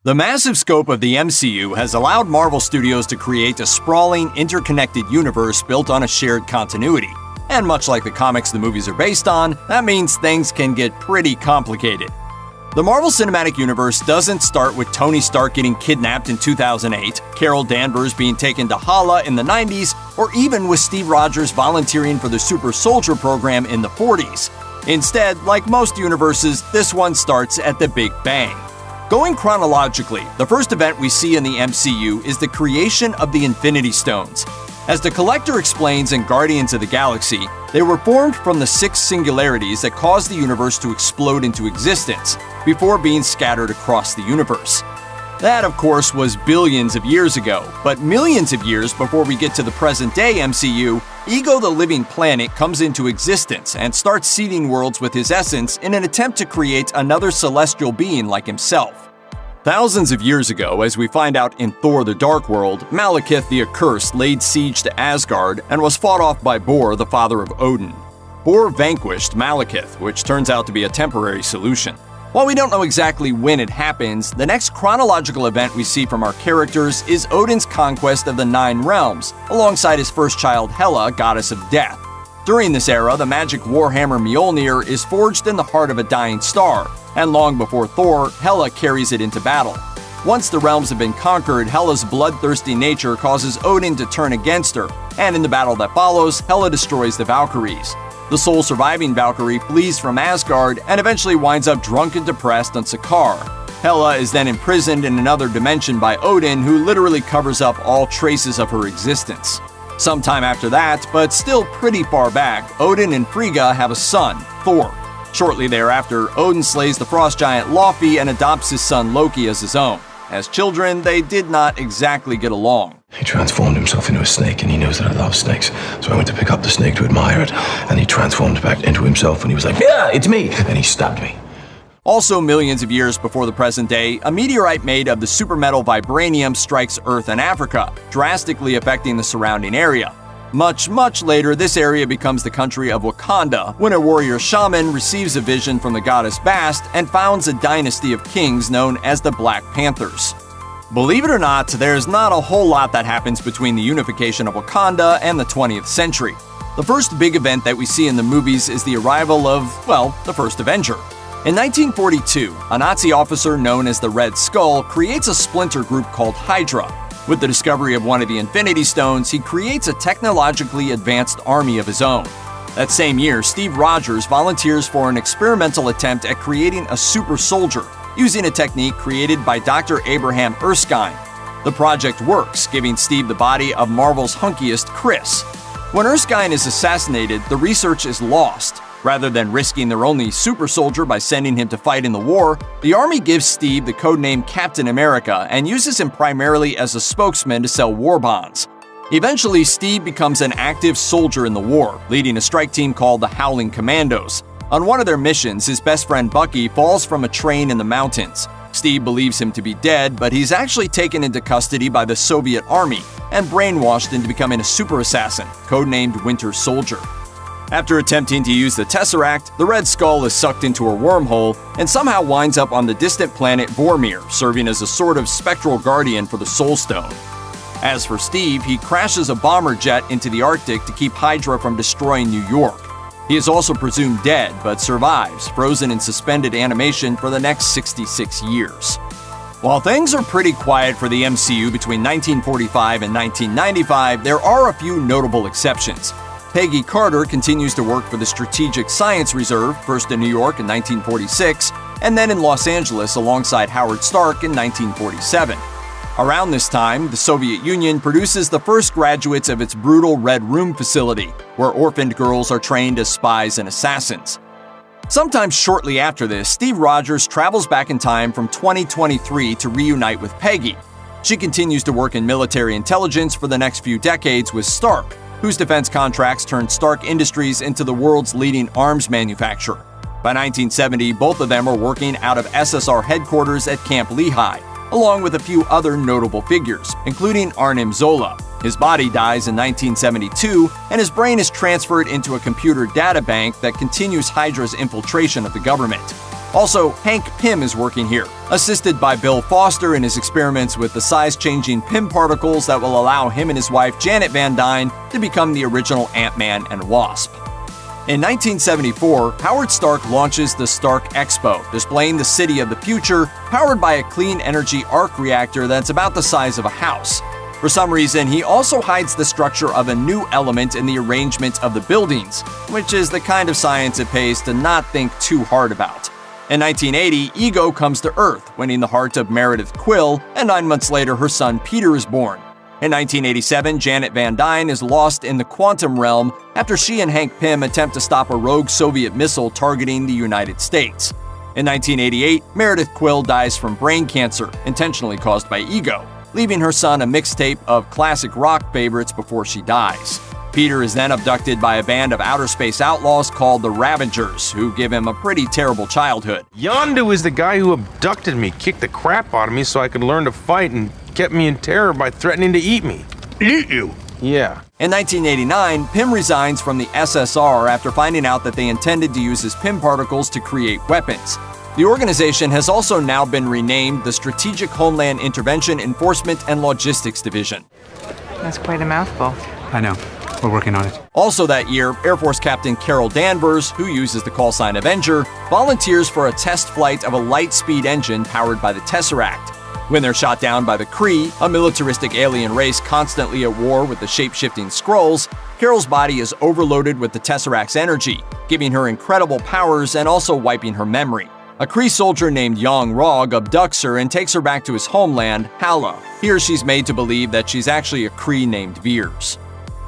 The massive scope of the MCU has allowed Marvel Studios to create a sprawling, interconnected universe built on a shared continuity. And much like the comics the movies are based on, that means things can get pretty complicated. The Marvel Cinematic Universe doesn't start with Tony Stark getting kidnapped in 2008, Carol Danvers being taken to Hala in the 90s, or even with Steve Rogers volunteering for the Super Soldier program in the 40s. Instead, like most universes, this one starts at the Big Bang. Going chronologically, the first event we see in the MCU is the creation of the Infinity Stones. As the Collector explains in Guardians of the Galaxy, they were formed from the 6 singularities that caused the universe to explode into existence, before being scattered across the universe. That, of course, was billions of years ago, but millions of years before we get to the present-day MCU, Ego the Living Planet comes into existence and starts seeding worlds with his essence in an attempt to create another celestial being like himself. Thousands of years ago, as we find out in Thor the Dark World, Malekith the Accursed laid siege to Asgard and was fought off by Bor, the father of Odin. Bor vanquished Malekith, which turns out to be a temporary solution. While we don't know exactly when it happens, the next chronological event we see from our characters is Odin's conquest of the 9 realms, alongside his first child Hala, goddess of death. During this era, the magic warhammer Mjolnir is forged in the heart of a dying star, and long before Thor, Hala carries it into battle. Once the realms have been conquered, Hela's bloodthirsty nature causes Odin to turn against her, and in the battle that follows, Hela destroys the Valkyries. The sole surviving Valkyrie flees from Asgard and eventually winds up drunk and depressed on Sakaar. Hela is then imprisoned in another dimension by Odin, who literally covers up all traces of her existence. Sometime after that, but still pretty far back, Odin and Frigga have a son, Thor. Shortly thereafter, Odin slays the frost giant Laufey and adopts his son Loki as his own. As children, they did not exactly get along. He transformed himself into a snake, and he knows that I love snakes. So I went to pick up the snake to admire it, and he transformed back into himself, and he was like, "Yeah, it's me!" And he stabbed me. Also millions of years before the present day, a meteorite made of the supermetal vibranium strikes Earth and Africa, drastically affecting the surrounding area. Much, much later, this area becomes the country of Wakanda when a warrior shaman receives a vision from the goddess Bast and founds a dynasty of kings known as the Black Panthers. Believe it or not, there's not a whole lot that happens between the unification of Wakanda and the 20th century. The first big event that we see in the movies is the arrival of, well, the first Avenger. In 1942, a Nazi officer known as the Red Skull creates a splinter group called Hydra. With the discovery of one of the Infinity Stones, he creates a technologically advanced army of his own. That same year, Steve Rogers volunteers for an experimental attempt at creating a super soldier, using a technique created by Dr. Abraham Erskine. The project works, giving Steve the body of Marvel's hunkiest Chris. When Erskine is assassinated, the research is lost. Rather than risking their only super soldier by sending him to fight in the war, the Army gives Steve the codename Captain America and uses him primarily as a spokesman to sell war bonds. Eventually, Steve becomes an active soldier in the war, leading a strike team called the Howling Commandos. On one of their missions, his best friend Bucky falls from a train in the mountains. Steve believes him to be dead, but he's actually taken into custody by the Soviet Army and brainwashed into becoming a super assassin, codenamed Winter Soldier. After attempting to use the Tesseract, the Red Skull is sucked into a wormhole and somehow winds up on the distant planet Vormir, serving as a sort of spectral guardian for the Soul Stone. As for Steve, he crashes a bomber jet into the Arctic to keep Hydra from destroying New York. He is also presumed dead, but survives, frozen in suspended animation for the next 66 years. While things are pretty quiet for the MCU between 1945 and 1995, there are a few notable exceptions. Peggy Carter continues to work for the Strategic Science Reserve, first in New York in 1946, and then in Los Angeles alongside Howard Stark in 1947. Around this time, the Soviet Union produces the first graduates of its brutal Red Room facility, where orphaned girls are trained as spies and assassins. Sometime shortly after this, Steve Rogers travels back in time from 2023 to reunite with Peggy. She continues to work in military intelligence for the next few decades with Stark, whose defense contracts turned Stark Industries into the world's leading arms manufacturer. By 1970, both of them are working out of SSR headquarters at Camp Lehigh, along with a few other notable figures, including Arnim Zola. His body dies in 1972, and his brain is transferred into a computer data bank that continues Hydra's infiltration of the government. Also, Hank Pym is working here, assisted by Bill Foster in his experiments with the size-changing Pym particles that will allow him and his wife Janet Van Dyne to become the original Ant-Man and Wasp. In 1974, Howard Stark launches the Stark Expo, displaying the city of the future, powered by a clean energy arc reactor that's about the size of a house. For some reason, he also hides the structure of a new element in the arrangement of the buildings, which is the kind of science it pays to not think too hard about. In 1980, Ego comes to Earth, winning the heart of Meredith Quill, and 9 months later her son Peter is born. In 1987, Janet Van Dyne is lost in the quantum realm after she and Hank Pym attempt to stop a rogue Soviet missile targeting the United States. In 1988, Meredith Quill dies from brain cancer, intentionally caused by Ego, leaving her son a mixtape of classic rock favorites before she dies. Peter is then abducted by a band of outer space outlaws called the Ravagers, who give him a pretty terrible childhood. Yondu is the guy who abducted me, kicked the crap out of me so I could learn to fight, and kept me in terror by threatening to eat me. Eat you? Yeah. In 1989, Pym resigns from the SSR after finding out that they intended to use his Pym particles to create weapons. The organization has also now been renamed the Strategic Homeland Intervention Enforcement and Logistics Division. That's quite a mouthful. I know. We're working on it. Also that year, Air Force Captain Carol Danvers, who uses the call sign Avenger, volunteers for a test flight of a light-speed engine powered by the Tesseract. When they're shot down by the Kree, a militaristic alien race constantly at war with the shape-shifting Skrulls, Carol's body is overloaded with the Tesseract's energy, giving her incredible powers and also wiping her memory. A Kree soldier named Yang Rog abducts her and takes her back to his homeland, Hala. Here she's made to believe that she's actually a Kree named Veers.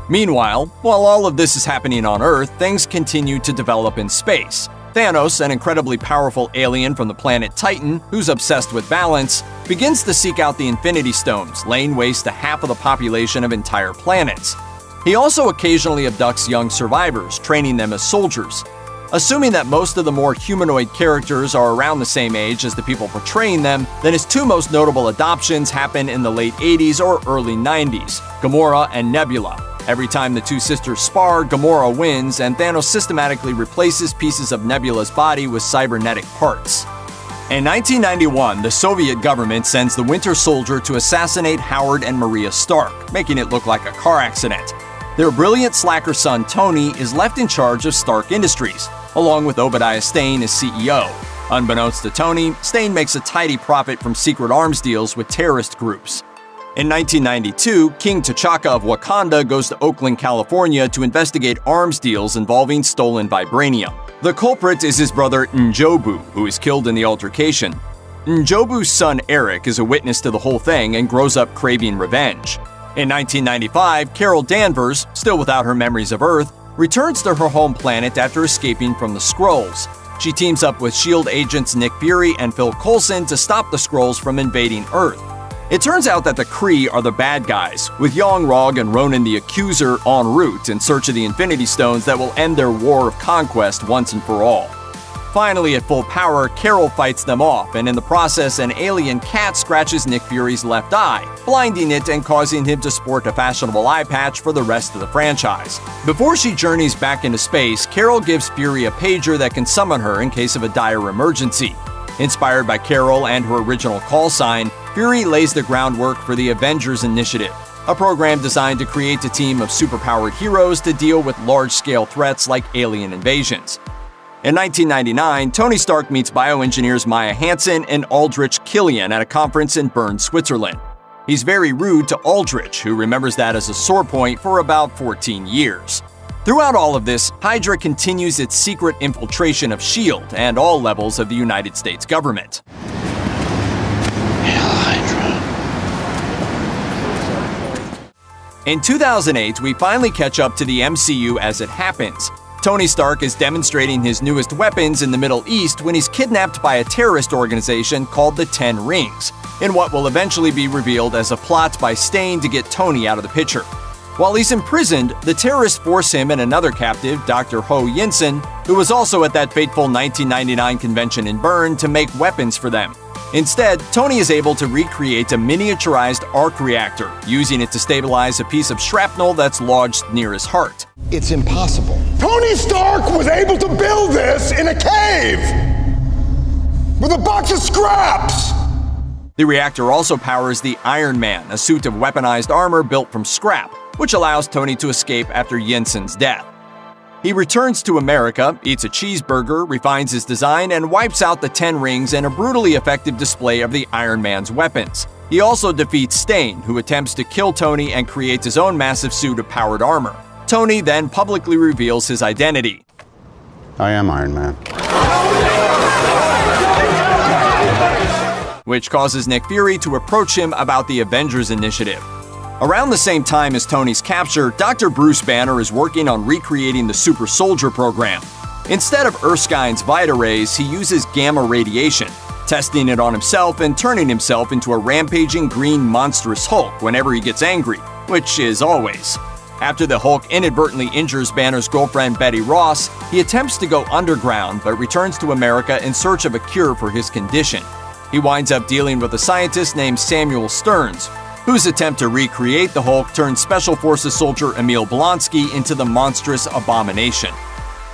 Meanwhile, while all of this is happening on Earth, things continue to develop in space. Thanos, an incredibly powerful alien from the planet Titan who's obsessed with balance, begins to seek out the Infinity Stones, laying waste to half of the population of entire planets. He also occasionally abducts young survivors, training them as soldiers. Assuming that most of the more humanoid characters are around the same age as the people portraying them, then his two most notable adoptions happen in the late 80s or early 90s, Gamora and Nebula. Every time the two sisters spar, Gamora wins, and Thanos systematically replaces pieces of Nebula's body with cybernetic parts. In 1991, the Soviet government sends the Winter Soldier to assassinate Howard and Maria Stark, making it look like a car accident. Their brilliant slacker son Tony is left in charge of Stark Industries, along with Obadiah Stane as CEO. Unbeknownst to Tony, Stane makes a tidy profit from secret arms deals with terrorist groups. In 1992, King T'Chaka of Wakanda goes to Oakland, California to investigate arms deals involving stolen vibranium. The culprit is his brother Njobu, who is killed in the altercation. Njobu's son Eric is a witness to the whole thing and grows up craving revenge. In 1995, Carol Danvers, still without her memories of Earth, returns to her home planet after escaping from the Skrulls. She teams up with S.H.I.E.L.D. agents Nick Fury and Phil Coulson to stop the Skrulls from invading Earth. It turns out that the Kree are the bad guys, with Yang Rog and Ronan the Accuser en route in search of the Infinity Stones that will end their war of conquest once and for all. Finally, at full power, Carol fights them off, and in the process, an alien cat scratches Nick Fury's left eye, blinding it and causing him to sport a fashionable eye patch for the rest of the franchise. Before she journeys back into space, Carol gives Fury a pager that can summon her in case of a dire emergency. Inspired by Carol and her original call sign, Fury lays the groundwork for the Avengers Initiative, a program designed to create a team of superpowered heroes to deal with large-scale threats like alien invasions. In 1999, Tony Stark meets bioengineers Maya Hansen and Aldrich Killian at a conference in Bern, Switzerland. He's very rude to Aldrich, who remembers that as a sore point for about 14 years. Throughout all of this, Hydra continues its secret infiltration of S.H.I.E.L.D. and all levels of the United States government. In 2008, we finally catch up to the MCU as it happens. Tony Stark is demonstrating his newest weapons in the Middle East when he's kidnapped by a terrorist organization called the Ten Rings, in what will eventually be revealed as a plot by Stane to get Tony out of the picture. While he's imprisoned, the terrorists force him and another captive, Dr. Ho Yinsen, who was also at that fateful 1999 convention in Bern, to make weapons for them. Instead, Tony is able to recreate a miniaturized arc reactor, using it to stabilize a piece of shrapnel that's lodged near his heart. It's impossible. Tony Stark was able to build this in a cave! with a box of scraps! The reactor also powers the Iron Man, a suit of weaponized armor built from scrap, which allows Tony to escape after Jensen's death. He returns to America, eats a cheeseburger, refines his design, and wipes out the 10 rings in a brutally effective display of the Iron Man's weapons. He also defeats Stain, who attempts to kill Tony and creates his own massive suit of powered armor. Tony then publicly reveals his identity. I am Iron Man. Which causes Nick Fury to approach him about the Avengers Initiative. Around the same time as Tony's capture, Dr. Bruce Banner is working on recreating the Super Soldier program. Instead of Erskine's Vita rays, he uses gamma radiation, testing it on himself and turning himself into a rampaging green monstrous Hulk whenever he gets angry, which is always. After the Hulk inadvertently injures Banner's girlfriend Betty Ross, he attempts to go underground but returns to America in search of a cure for his condition. He winds up dealing with a scientist named Samuel Stearns, whose attempt to recreate the Hulk turned Special Forces soldier Emil Blonsky into the monstrous abomination.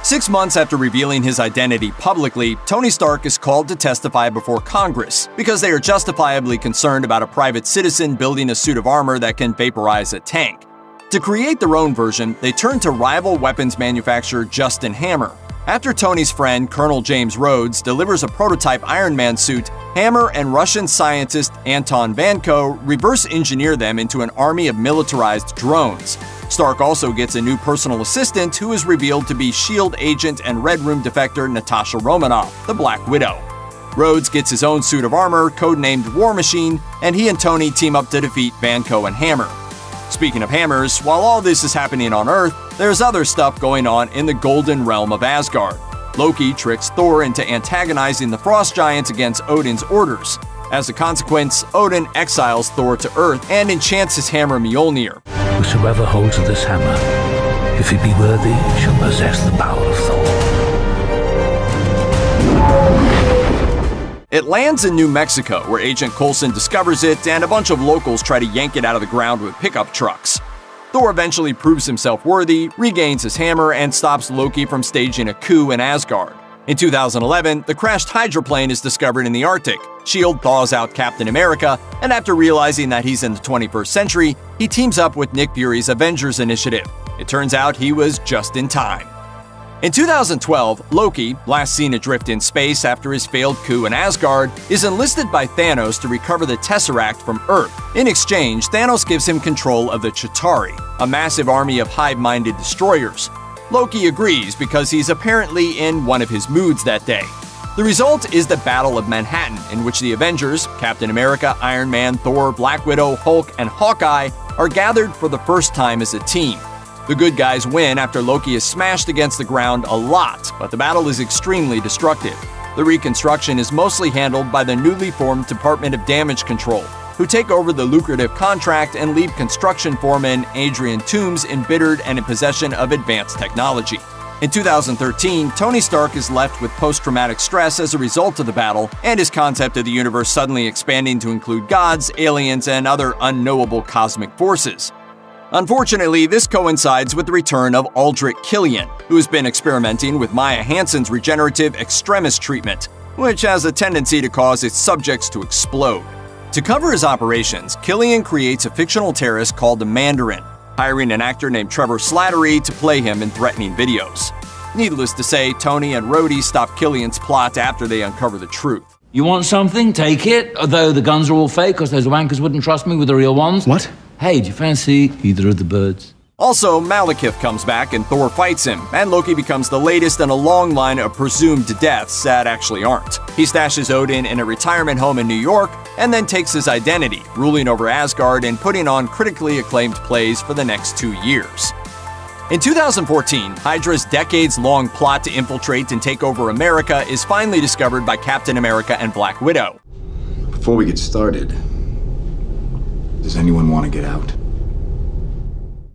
6 months after revealing his identity publicly, Tony Stark is called to testify before Congress because they are justifiably concerned about a private citizen building a suit of armor that can vaporize a tank. To create their own version, they turn to rival weapons manufacturer Justin Hammer. After Tony's friend, Colonel James Rhodes, delivers a prototype Iron Man suit, Hammer and Russian scientist Anton Vanko reverse engineer them into an army of militarized drones. Stark also gets a new personal assistant who is revealed to be S.H.I.E.L.D. agent and Red Room defector Natasha Romanoff, the Black Widow. Rhodes gets his own suit of armor, codenamed War Machine, and he and Tony team up to defeat Vanko and Hammer. Speaking of hammers, while all this is happening on Earth, there's other stuff going on in the Golden Realm of Asgard. Loki tricks Thor into antagonizing the Frost Giants against Odin's orders. As a consequence, Odin exiles Thor to Earth and enchants his hammer Mjolnir. Whosoever holds of this hammer, if he be worthy, shall possess the power of Thor. It lands in New Mexico, where Agent Coulson discovers it, and a bunch of locals try to yank it out of the ground with pickup trucks. Thor eventually proves himself worthy, regains his hammer, and stops Loki from staging a coup in Asgard. In 2011, the crashed hydroplane is discovered in the Arctic. S.H.I.E.L.D. thaws out Captain America, and after realizing that he's in the 21st century, he teams up with Nick Fury's Avengers Initiative. It turns out he was just in time. In 2012, Loki, last seen adrift in space after his failed coup in Asgard, is enlisted by Thanos to recover the Tesseract from Earth. In exchange, Thanos gives him control of the Chitauri, a massive army of hive-minded destroyers. Loki agrees because he's apparently in one of his moods that day. The result is the Battle of Manhattan, in which the Avengers, Captain America, Iron Man, Thor, Black Widow, Hulk, and Hawkeye, are gathered for the first time as a team. The good guys win after Loki is smashed against the ground a lot, but the battle is extremely destructive. The reconstruction is mostly handled by the newly formed Department of Damage Control, who take over the lucrative contract and leave construction foreman Adrian Toombs embittered and in possession of advanced technology. In 2013, Tony Stark is left with post-traumatic stress as a result of the battle, and his concept of the universe suddenly expanding to include gods, aliens, and other unknowable cosmic forces. Unfortunately, this coincides with the return of Aldrich Killian, who has been experimenting with Maya Hansen's regenerative extremis treatment, which has a tendency to cause its subjects to explode. To cover his operations, Killian creates a fictional terrorist called the Mandarin, hiring an actor named Trevor Slattery to play him in threatening videos. Needless to say, Tony and Rhodey stop Killian's plot after they uncover the truth. You want something? Take it. Although the guns are all fake because those wankers wouldn't trust me with the real ones. What? Hey, do you fancy either of the birds? Also, Malekith comes back and Thor fights him, and Loki becomes the latest in a long line of presumed deaths that actually aren't. He stashes Odin in a retirement home in New York, and then takes his identity, ruling over Asgard and putting on critically acclaimed plays for the next 2 years. In 2014, Hydra's decades-long plot to infiltrate and take over America is finally discovered by Captain America and Black Widow. Before we get started, does anyone want to get out?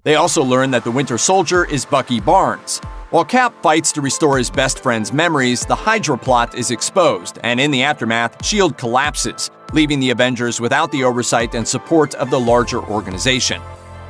They also learn that the Winter Soldier is Bucky Barnes. While Cap fights to restore his best friend's memories, the Hydra plot is exposed, and in the aftermath, S.H.I.E.L.D. collapses, leaving the Avengers without the oversight and support of the larger organization.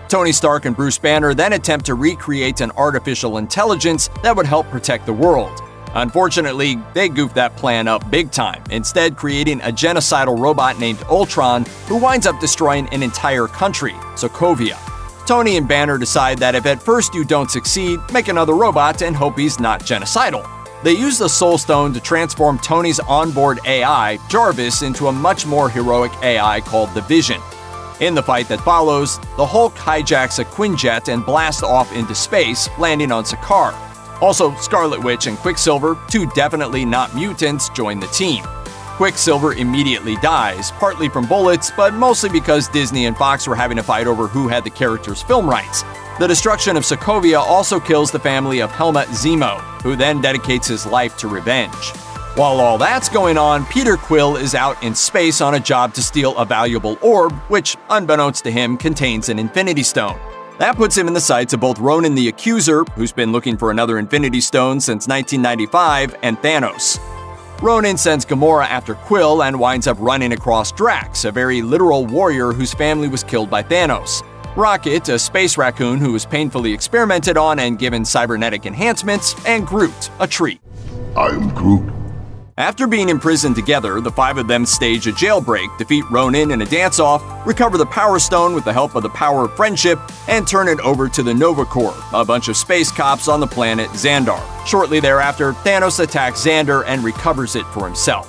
Tony Stark and Bruce Banner then attempt to recreate an artificial intelligence that would help protect the world. Unfortunately, they goofed that plan up big time, instead creating a genocidal robot named Ultron who winds up destroying an entire country, Sokovia. Tony and Banner decide that if at first you don't succeed, make another robot and hope he's not genocidal. They use the Soul Stone to transform Tony's onboard AI, Jarvis, into a much more heroic AI called the Vision. In the fight that follows, the Hulk hijacks a Quinjet and blasts off into space, landing on Sakaar. Also, Scarlet Witch and Quicksilver, two definitely not mutants, join the team. Quicksilver immediately dies, partly from bullets, but mostly because Disney and Fox were having a fight over who had the character's film rights. The destruction of Sokovia also kills the family of Helmut Zemo, who then dedicates his life to revenge. While all that's going on, Peter Quill is out in space on a job to steal a valuable orb, which, unbeknownst to him, contains an Infinity Stone. That puts him in the sights of both Ronan the Accuser, who's been looking for another Infinity Stone since 1995, and Thanos. Ronan sends Gamora after Quill and winds up running across Drax, a very literal warrior whose family was killed by Thanos. Rocket, a space raccoon who was painfully experimented on and given cybernetic enhancements, and Groot, a tree. I'm Groot. After being imprisoned together, the five of them stage a jailbreak, defeat Ronan in a dance-off, recover the Power Stone with the help of the Power of Friendship, and turn it over to the Nova Corps, a bunch of space cops on the planet Xandar. Shortly thereafter, Thanos attacks Xandar and recovers it for himself.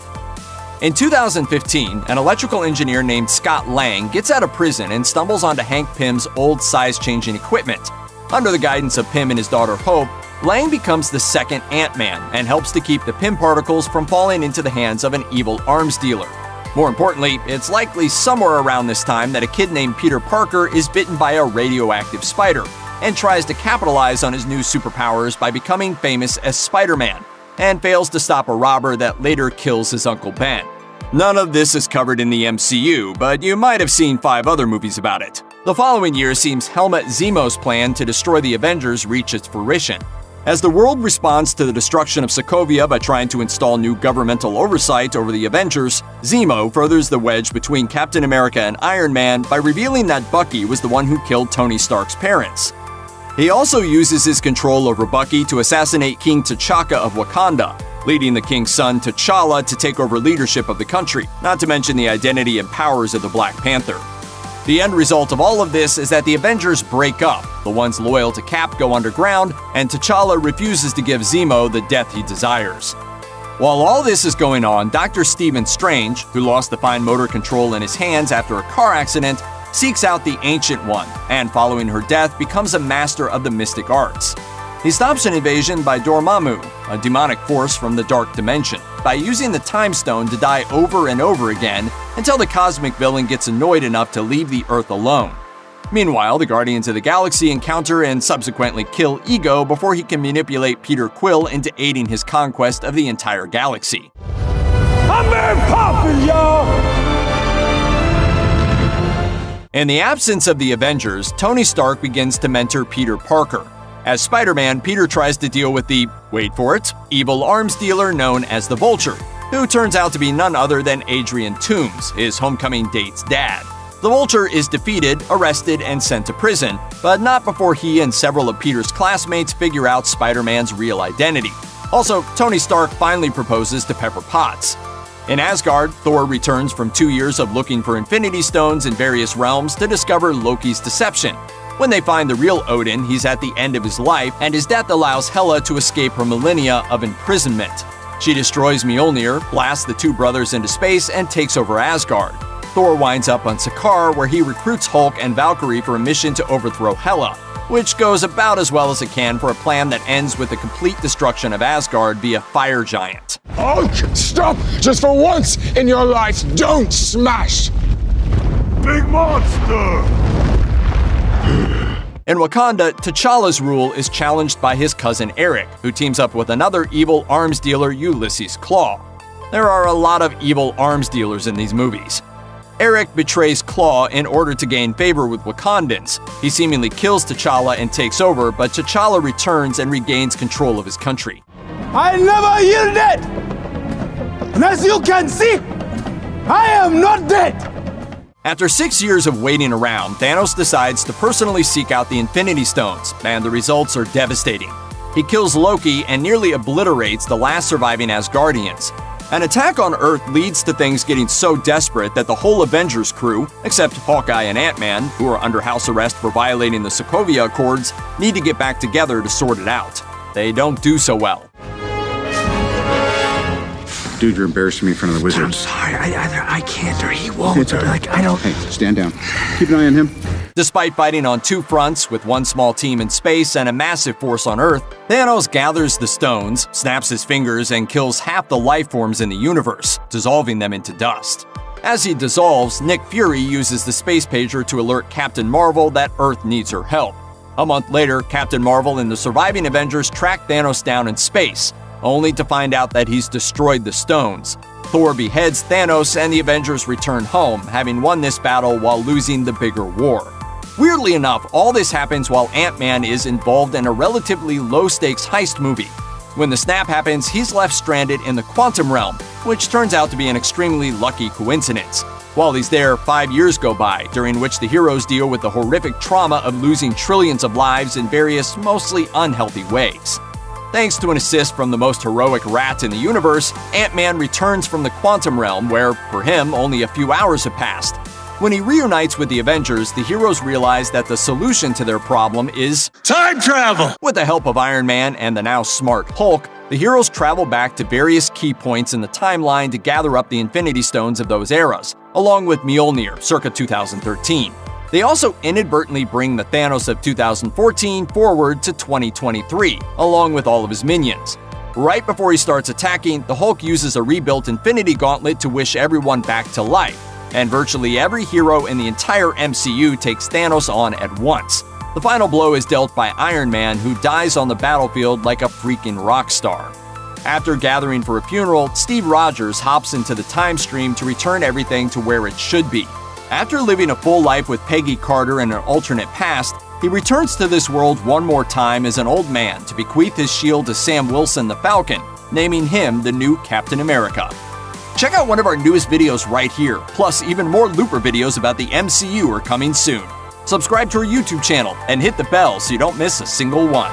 In 2015, an electrical engineer named Scott Lang gets out of prison and stumbles onto Hank Pym's old size-changing equipment. Under the guidance of Pym and his daughter Hope, Lang becomes the second Ant-Man and helps to keep the Pym particles from falling into the hands of an evil arms dealer. More importantly, it's likely somewhere around this time that a kid named Peter Parker is bitten by a radioactive spider and tries to capitalize on his new superpowers by becoming famous as Spider-Man, and fails to stop a robber that later kills his Uncle Ben. None of this is covered in the MCU, but you might have seen 5 other movies about it. The following year sees Helmut Zemo's plan to destroy the Avengers reach its fruition. As the world responds to the destruction of Sokovia by trying to install new governmental oversight over the Avengers, Zemo furthers the wedge between Captain America and Iron Man by revealing that Bucky was the one who killed Tony Stark's parents. He also uses his control over Bucky to assassinate King T'Chaka of Wakanda, leading the king's son T'Challa to take over leadership of the country, not to mention the identity and powers of the Black Panther. The end result of all of this is that the Avengers break up, the ones loyal to Cap go underground, and T'Challa refuses to give Zemo the death he desires. While all this is going on, Dr. Stephen Strange, who lost the fine motor control in his hands after a car accident, seeks out the Ancient One, and following her death becomes a master of the mystic arts. He stops an invasion by Dormammu, a demonic force from the Dark Dimension, by using the Time Stone to die over and over again until the cosmic villain gets annoyed enough to leave the Earth alone. Meanwhile, the Guardians of the Galaxy encounter and subsequently kill Ego before he can manipulate Peter Quill into aiding his conquest of the entire galaxy. I'm very poppin', y'all! In the absence of the Avengers, Tony Stark begins to mentor Peter Parker. As Spider-Man, Peter tries to deal with the, wait for it, evil arms dealer known as the Vulture, who turns out to be none other than Adrian Toomes, his homecoming date's dad. The Vulture is defeated, arrested, and sent to prison, but not before he and several of Peter's classmates figure out Spider-Man's real identity. Also, Tony Stark finally proposes to Pepper Potts. In Asgard, Thor returns from 2 years of looking for Infinity Stones in various realms to discover Loki's deception. When they find the real Odin, he's at the end of his life, and his death allows Hala to escape her millennia of imprisonment. She destroys Mjolnir, blasts the two brothers into space, and takes over Asgard. Thor winds up on Sakaar, where he recruits Hulk and Valkyrie for a mission to overthrow Hala, which goes about as well as it can for a plan that ends with the complete destruction of Asgard via Fire Giant. Hulk, stop! Just for once in your life, don't smash! Big monster! In Wakanda, T'Challa's rule is challenged by his cousin Eric, who teams up with another evil arms dealer, Ulysses Klaue. There are a lot of evil arms dealers in these movies. Eric betrays Klaue in order to gain favor with Wakandans. He seemingly kills T'Challa and takes over, but T'Challa returns and regains control of his country. I never yielded! And as you can see, I am not dead! After 6 years of waiting around, Thanos decides to personally seek out the Infinity Stones, and the results are devastating. He kills Loki and nearly obliterates the last surviving Asgardians. An attack on Earth leads to things getting so desperate that the whole Avengers crew, except Hawkeye and Ant-Man, who are under house arrest for violating the Sokovia Accords, need to get back together to sort it out. They don't do so well. Dude, you're embarrassing me in front of the wizards. I'm sorry. Either I can't or he won't. I don't. Hey, stand down. Keep an eye on him. Despite fighting on two fronts, with one small team in space and a massive force on Earth, Thanos gathers the stones, snaps his fingers, and kills half the life forms in the universe, dissolving them into dust. As he dissolves, Nick Fury uses the space pager to alert Captain Marvel that Earth needs her help. A month later, Captain Marvel and the surviving Avengers track Thanos down in space, only to find out that he's destroyed the stones. Thor beheads Thanos and the Avengers return home, having won this battle while losing the bigger war. Weirdly enough, all this happens while Ant-Man is involved in a relatively low-stakes heist movie. When the snap happens, he's left stranded in the quantum realm, which turns out to be an extremely lucky coincidence. While he's there, 5 years go by, during which the heroes deal with the horrific trauma of losing trillions of lives in various, mostly unhealthy ways. Thanks to an assist from the most heroic rat in the universe, Ant-Man returns from the quantum realm where, for him, only a few hours have passed. When he reunites with the Avengers, the heroes realize that the solution to their problem is Time travel! With the help of Iron Man and the now smart Hulk, the heroes travel back to various key points in the timeline to gather up the Infinity Stones of those eras, along with Mjolnir, circa 2013. They also inadvertently bring the Thanos of 2014 forward to 2023, along with all of his minions. Right before he starts attacking, the Hulk uses a rebuilt Infinity Gauntlet to wish everyone back to life, and virtually every hero in the entire MCU takes Thanos on at once. The final blow is dealt by Iron Man, who dies on the battlefield like a freaking rock star. After gathering for a funeral, Steve Rogers hops into the time stream to return everything to where it should be. After living a full life with Peggy Carter in an alternate past, he returns to this world one more time as an old man to bequeath his shield to Sam Wilson the Falcon, naming him the new Captain America. Check out one of our newest videos right here, plus even more Looper videos about the MCU are coming soon. Subscribe to our YouTube channel and hit the bell so you don't miss a single one.